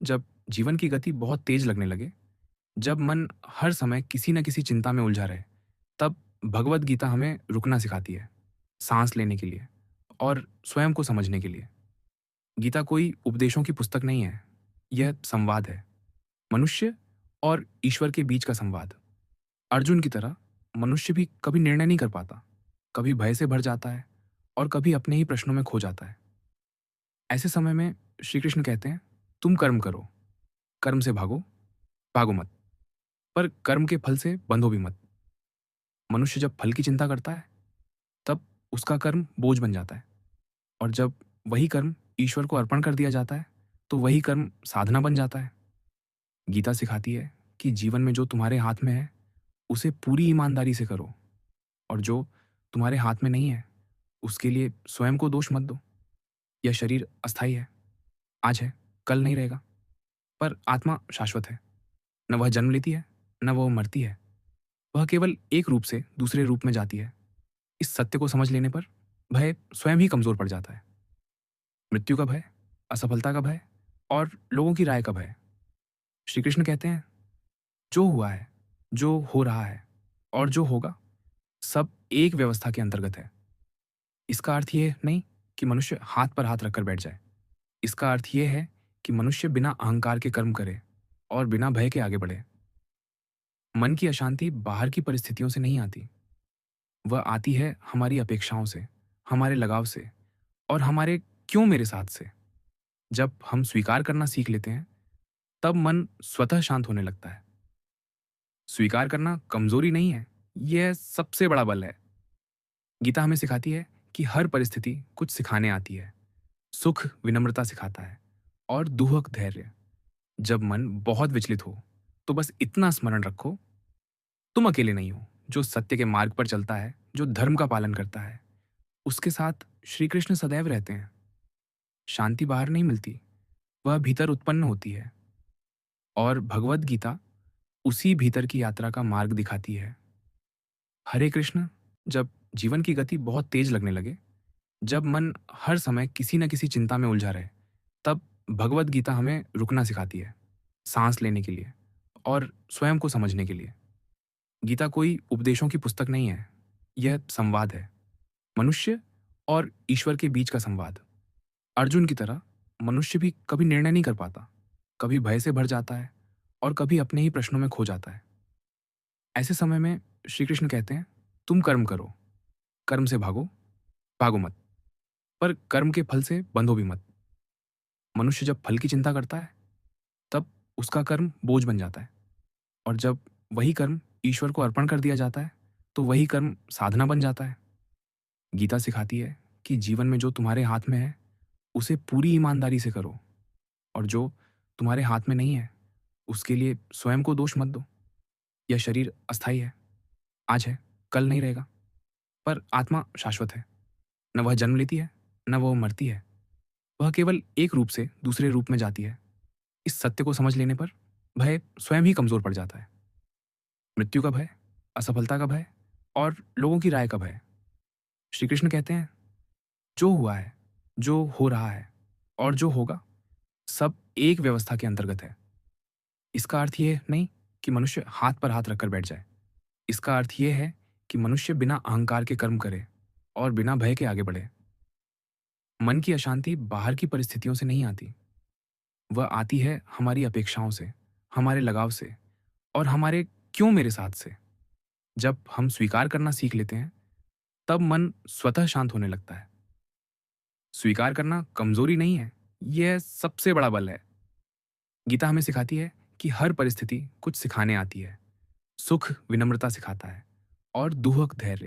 जब जीवन की गति बहुत तेज लगने लगे, जब मन हर समय किसी न किसी चिंता में उलझा रहे, तब भगवत गीता हमें रुकना सिखाती है, सांस लेने के लिए और स्वयं को समझने के लिए। गीता कोई उपदेशों की पुस्तक नहीं है, यह संवाद है, मनुष्य और ईश्वर के बीच का संवाद। अर्जुन की तरह मनुष्य भी कभी निर्णय नहीं कर पाता, कभी भय से भर जाता है और कभी अपने ही प्रश्नों में खो जाता है। ऐसे समय में श्री कृष्ण कहते हैं, तुम कर्म करो, कर्म से भागो, भागो मत, पर कर्म के फल से बंधो भी मत। मनुष्य जब फल की चिंता करता है, तब उसका कर्म बोझ बन जाता है, और जब वही कर्म ईश्वर को अर्पण कर दिया जाता है, तो वही कर्म साधना बन जाता है। गीता सिखाती है कि जीवन में जो तुम्हारे हाथ में है, उसे पूरी ईमानदारी से करो, और जो तुम्हारे हाथ में नहीं है, उसके लिए स्वयं को दोष मत दो। यह शरीर अस्थायी है, आज है, कल नहीं रहेगा, पर आत्मा शाश्वत है। न वह जन्म लेती है, न वह मरती है। वह केवल एक रूप से दूसरे रूप में जाती है। इस सत्य को समझ लेने पर भय स्वयं ही कमजोर पड़ जाता है। मृत्यु का भय, असफलता का भय और लोगों की राय का भय। श्री कृष्ण कहते हैं, जो हुआ है, जो हो रहा है और जो होगा, सब एक व्यवस्था के अंतर्गत है। इसका अर्थ ये नहीं कि मनुष्य हाथ पर हाथ रखकर बैठ जाए। इसका अर्थ ये है कि मनुष्य बिना अहंकार के कर्म करे और बिना भय के आगे बढ़े। मन की अशांति बाहर की परिस्थितियों से नहीं आती, वह आती है हमारी अपेक्षाओं से, हमारे लगाव से और हमारे क्यों मेरे साथ से। जब हम स्वीकार करना सीख लेते हैं, तब मन स्वतः शांत होने लगता है। स्वीकार करना कमजोरी नहीं है, यह सबसे बड़ा बल है। गीता हमें सिखाती है कि हर परिस्थिति कुछ सिखाने आती है। सुख विनम्रता सिखाता है और दुख धैर्य। जब मन बहुत विचलित हो, तो बस इतना स्मरण रखो, तुम अकेले नहीं हो। जो सत्य के मार्ग पर चलता है, जो धर्म का पालन करता है, उसके साथ श्री कृष्ण सदैव रहते हैं। शांति बाहर नहीं मिलती, वह भीतर उत्पन्न होती है, और भगवत गीता उसी भीतर की यात्रा का मार्ग दिखाती है। हरे कृष्ण। जब जीवन की गति बहुत तेज लगने लगे, जब मन हर समय किसी न किसी चिंता में उलझा रहे, तब भगवत गीता हमें रुकना सिखाती है, सांस लेने के लिए और स्वयं को समझने के लिए। गीता कोई उपदेशों की पुस्तक नहीं है, यह संवाद है, मनुष्य और ईश्वर के बीच का संवाद। अर्जुन की तरह मनुष्य भी कभी निर्णय नहीं कर पाता, कभी भय से भर जाता है और कभी अपने ही प्रश्नों में खो जाता है। ऐसे समय में श्री कृष्ण कहते हैं, तुम कर्म करो, कर्म से भागो, भागो मत, पर कर्म के फल से बंधो भी मत। मनुष्य जब फल की चिंता करता है, तब उसका कर्म बोझ बन जाता है, और जब वही कर्म ईश्वर को अर्पण कर दिया जाता है, तो वही कर्म साधना बन जाता है। गीता सिखाती है कि जीवन में जो तुम्हारे हाथ में है, उसे पूरी ईमानदारी से करो, और जो तुम्हारे हाथ में नहीं है, उसके लिए स्वयं को दोष मत दो। यह शरीर अस्थायी है, आज है, कल नहीं रहेगा, पर आत्मा शाश्वत है। न वह जन्म लेती है, न वह मरती है। वह केवल एक रूप से दूसरे रूप में जाती है। इस सत्य को समझ लेने पर भय स्वयं ही कमजोर पड़ जाता है। मृत्यु का भय, असफलता का भय और लोगों की राय का भय। श्री कृष्ण कहते हैं, जो हुआ है, जो हो रहा है और जो होगा, सब एक व्यवस्था के अंतर्गत है। इसका अर्थ ये नहीं कि मनुष्य हाथ पर हाथ रखकर बैठ जाए। इसका अर्थ ये है कि मनुष्य बिना अहंकार के कर्म करे और बिना भय के आगे बढ़े। मन की अशांति बाहर की परिस्थितियों से नहीं आती, वह आती है हमारी अपेक्षाओं से, हमारे लगाव से और हमारे क्यों मेरे साथ से। जब हम स्वीकार करना सीख लेते हैं, तब मन स्वतः शांत होने लगता है। स्वीकार करना कमजोरी नहीं है, यह सबसे बड़ा बल है। गीता हमें सिखाती है कि हर परिस्थिति कुछ सिखाने आती है। सुख विनम्रता सिखाता है और दुख धैर्य।